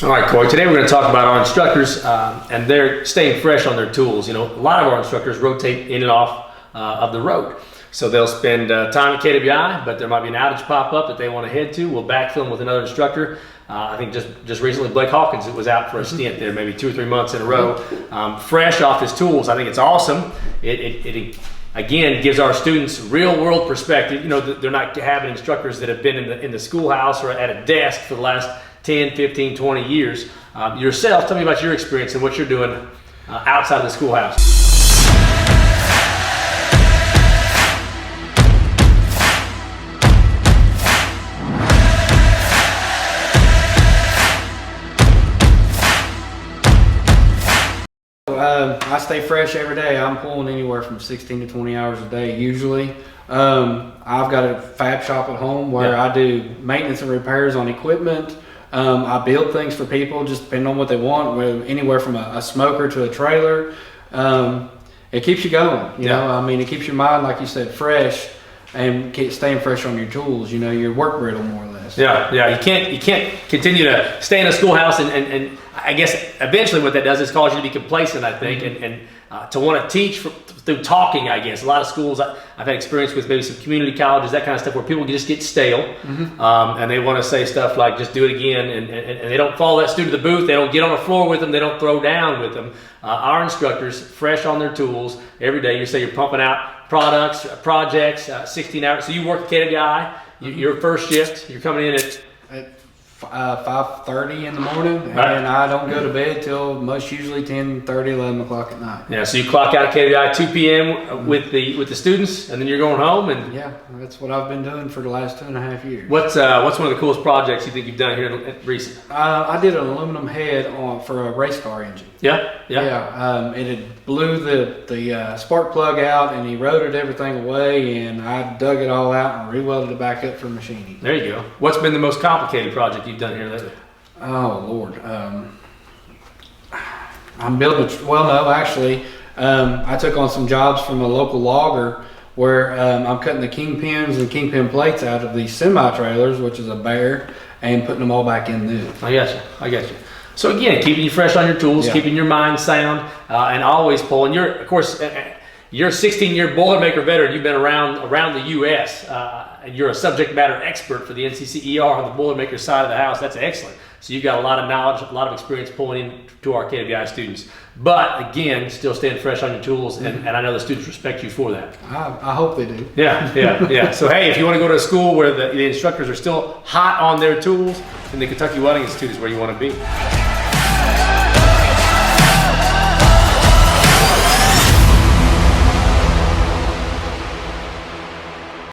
All right, Corey, today we're going to talk about our instructors and they're staying fresh on their tools. You know, a lot of our instructors rotate in and off of the road. So they'll spend time at KWI, but there might be an outage pop up that they want to head to. We'll backfill them with another instructor. I think just recently Blake Hawkins was out for a stint there, maybe 2 or 3 months in a row, fresh off his tools. I think it's awesome. It again gives our students real world perspective. You know, they're not having instructors that have been in the schoolhouse or at a desk for the last 10, 15, 20 years. Yourself, tell me about your experience and what you're doing outside of the schoolhouse. I stay fresh every day. I'm pulling anywhere from 16 to 20 hours a day usually. I've got a fab shop at home where I do maintenance and repairs on equipment. I build things for people just depending on what they want, anywhere from a smoker to a trailer. It keeps you going, you know. I mean, it keeps your mind, like you said, fresh, and staying fresh on your tools. You know, your work brittle more or less. Yeah. You can't continue to stay in a schoolhouse and I guess eventually what that does is cause you to be complacent, I think, and to want to teach through talking, I guess. A lot of schools, I've had experience with maybe some community colleges, that kind of stuff, where people just get stale and they want to say stuff like, just do it again, and they don't follow that student to the booth, they don't get on the floor with them, they don't throw down with them. Our instructors, fresh on their tools every day. You say you're pumping out projects, 16 hours. So you work at KWI, your first shift, you're coming in at 5:30 in the morning, and I don't go to bed till most usually 10:30, 11 o'clock at night. Yeah, so you clock out at KWI 2 p.m. with the students, and then you're going home. And yeah, that's what I've been doing for the last 2.5 years. What's one of the coolest projects you think you've done here recently? I did an aluminum head for a race car engine. Yeah. It had blew the spark plug out and eroded everything away, and I dug it all out and rewelded it back up for machining. There you go. What's been the most complicated project you've done here lately? Oh Lord, I'm building. I took on some jobs from a local logger where I'm cutting the kingpins and kingpin plates out of these semi-trailers, which is a bear, and putting them all back in new. I got you. So again, keeping you fresh on your tools, keeping your mind sound, and always pulling. You're, of course, you're a 16-year Boilermaker veteran. You've been around the U.S. And you're a subject matter expert for the NCCER on the Boilermaker side of the house. That's excellent. So you've got a lot of knowledge, a lot of experience pulling in to our KWI students. But again, still staying fresh on your tools, and I know the students respect you for that. I hope they do. Yeah. So hey, if you want to go to a school where the instructors are still hot on their tools, then the Kentucky Welding Institute is where you want to be.